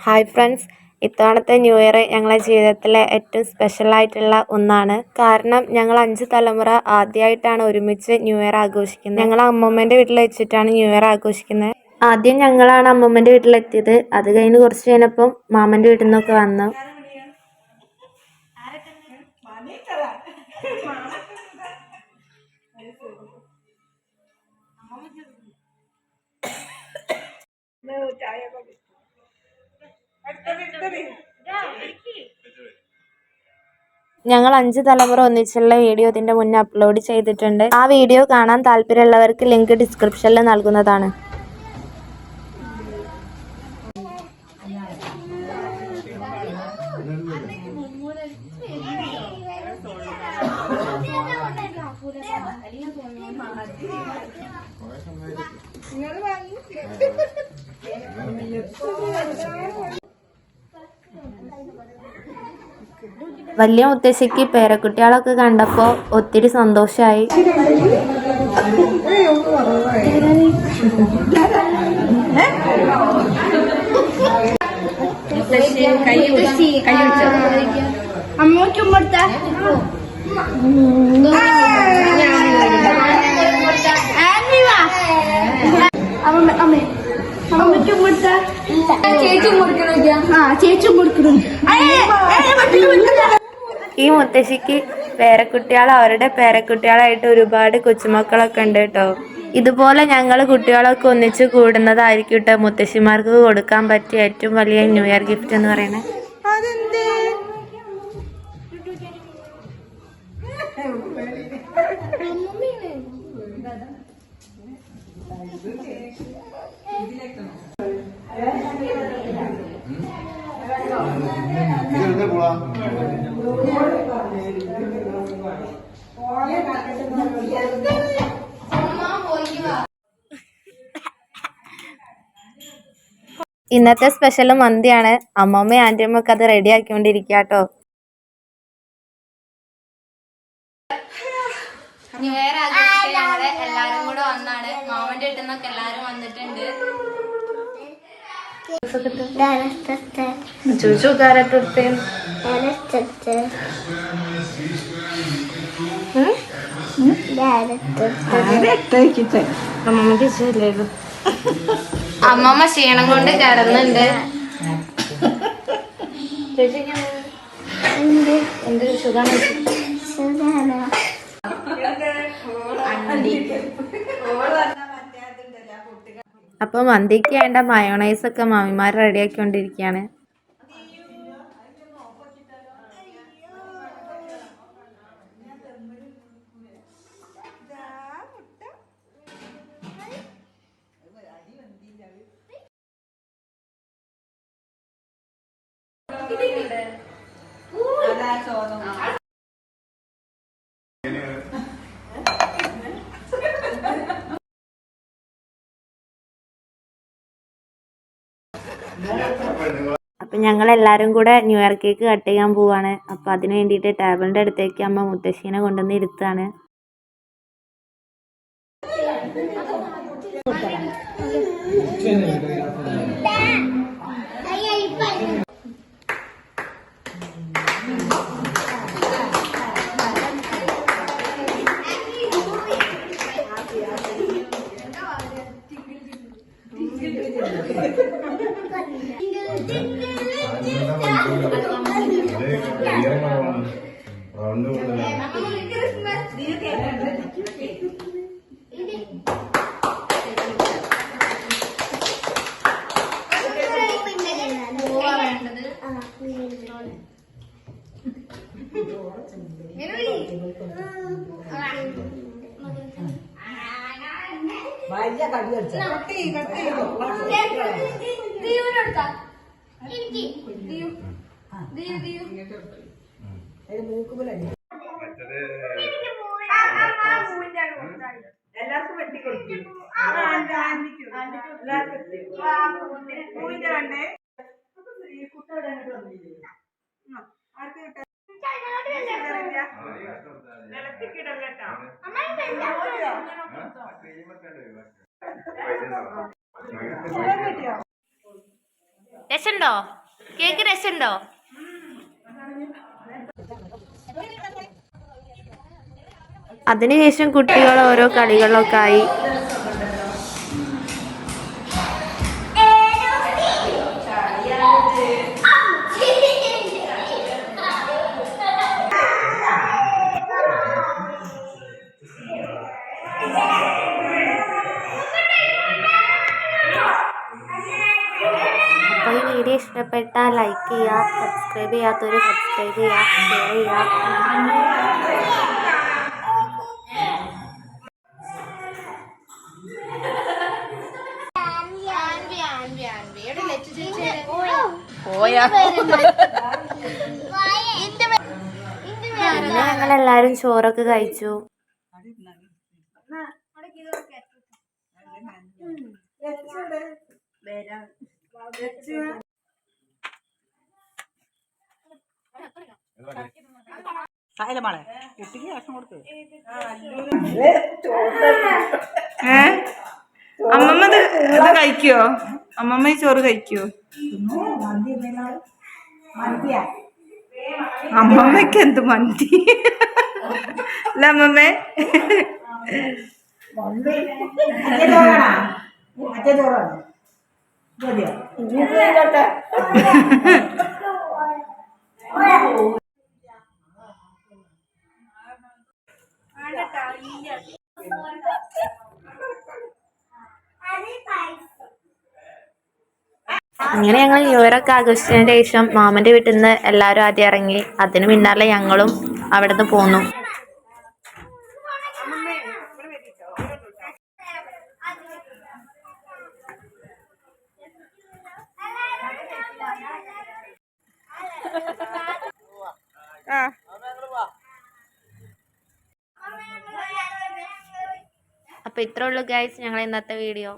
Hi friends, ഇത്തവണത്തെ new year ഞങ്ങളുടെ ജീവിതത്തിലെ ഏറ്റവും സ്പെഷ്യലായിട്ടുള്ള ഒന്നാണ്. കാരണം ഞങ്ങൾ 5 തലമുറ ആദ്യമായിട്ടാണ് ഒരുമിച്ച് ന്യൂ ഇയർ ആഘോഷിക്കുന്നത്. ഞങ്ങൾ അമ്മമ്മേൻ്റെ വീട്ടിൽ വെച്ചിട്ടാണ് ന്യൂ ഇയർ ആഘോഷിക്കുന്നത്. ആദ്യം ഞങ്ങളാണ് അമ്മമ്മേൻ്റെ വീട്ടിലെത്തിയത്. അത് കഴിഞ്ഞ് കുറച്ച് കഴിഞ്ഞപ്പം മാമൻ്റെ വീട്ടിൽ നിന്നൊക്കെ വന്നു. ഞങ്ങൾ 5 തലമുറ ഒന്നിച്ചുള്ള വീഡിയോ ഇതിൻ്റെ മുന്നേ അപ്ലോഡ് ചെയ്തിട്ടുണ്ട്. ആ വീഡിയോ കാണാൻ താല്പര്യമുള്ളവർക്ക് ലിങ്ക് ഡിസ്ക്രിപ്ഷനിൽ നൽകുന്നതാണ്. വലിയ മുത്തശ്ശിക്ക് പേരക്കുട്ടികളൊക്കെ കണ്ടപ്പോൾ ഒത്തിരി സന്തോഷമായി. ഈ മുത്തശ്ശിക്ക് പേരക്കുട്ടികൾ അവരുടെ പേരക്കുട്ടികളായിട്ട് ഒരുപാട് കൊച്ചുമക്കളൊക്കെ ഉണ്ട് കേട്ടോ. ഇതുപോലെ ഞങ്ങൾ കുട്ടികളൊക്കെ ഒന്നിച്ച് കൂടുന്നതായിരിക്കും കേട്ടോ മുത്തശ്ശിമാർക്ക് കൊടുക്കാൻ പറ്റിയ ഏറ്റവും വലിയ ന്യൂ ഇയർ ഗിഫ്റ്റ് എന്ന് പറയുന്നത്. ഇന്നത്തെ സ്പെഷ്യൽ മന്തിയാണ്. അമ്മമ്മയും ആൻറ്റിയമ്മൊക്കെ അത് റെഡി ആക്കിക്കൊണ്ടിരിക്കുക കേട്ടോ. ന്യൂ ഇയർ ആഘോഷിക്കാൻ ഞങ്ങള് എല്ലാരും കൂടെ വന്നാണ്. മാമന്റെ വീട്ടിൽ നിന്നൊക്കെ എല്ലാരും വന്നിട്ടുണ്ട്. അമ്മമ്മ ക്ഷീണം കൊണ്ട് കിടന്നുണ്ട്. എന്ത് സുഖാണ്? അപ്പോൾ മന്തിക്ക് വേണ്ട മയോണൈസൊക്കെ മാമിമാർ റെഡിയാക്കിക്കൊണ്ടിരിക്കുകയാണ്. അപ്പം ഞങ്ങളെല്ലാവരും കൂടെ ന്യൂ ഇയർ കേക്ക് കട്ട് ചെയ്യാൻ പോവാണ്. അപ്പം അതിന് വേണ്ടിയിട്ട് ടേബിളിൻ്റെ അടുത്തേക്ക് അമ്മ മുത്തശ്ശീനെ കൊണ്ടുവന്ന് ഇരുത്താണ്. എല്ലാവർക്കും വെട്ടി കൊടുക്കും. രസമുണ്ടോ? കേക്ക് രസമുണ്ടോ? അതിനുശേഷം കുട്ടികൾ ഓരോ കളികളൊക്കെ ആയി. അപ്പോൾ ഈ വീഡിയോ ഇഷ്ടപ്പെട്ടാൽ ലൈക്ക് ചെയ്യുക, സബ്സ്ക്രൈബ് ചെയ്യാത്തവർ സബ്സ്ക്രൈബ് ചെയ്യുക, ഷെയർ ചെയ്യുക. പിന്നെ ഞങ്ങളെല്ലാവരും ചോറൊക്കെ കഴിച്ചു. അമ്മമ്മ ഇത് കഴിക്കോ? അമ്മമ്മ ഈ ചോറ് കഴിക്കോ? അമ്മമ്മക്ക് എന്ത് മന്തി അല്ല അമ്മമ്മേ? അങ്ങനെ ഞങ്ങൾ ന്യൂ ഇയർ ഒക്കെ ആഘോഷിച്ചതിന് ശേഷം മാമൻ്റെ വീട്ടിൽ നിന്ന് എല്ലാവരും ആദ്യം ഇറങ്ങി. അതിന് പിന്നാലെ ഞങ്ങളും അവിടെ നിന്ന് പോന്നു. അപ്പോൾ ഇത്രേ ഉള്ളൂ ഗൈസ് ഞങ്ങൾ ഇന്നത്തെ വീഡിയോ.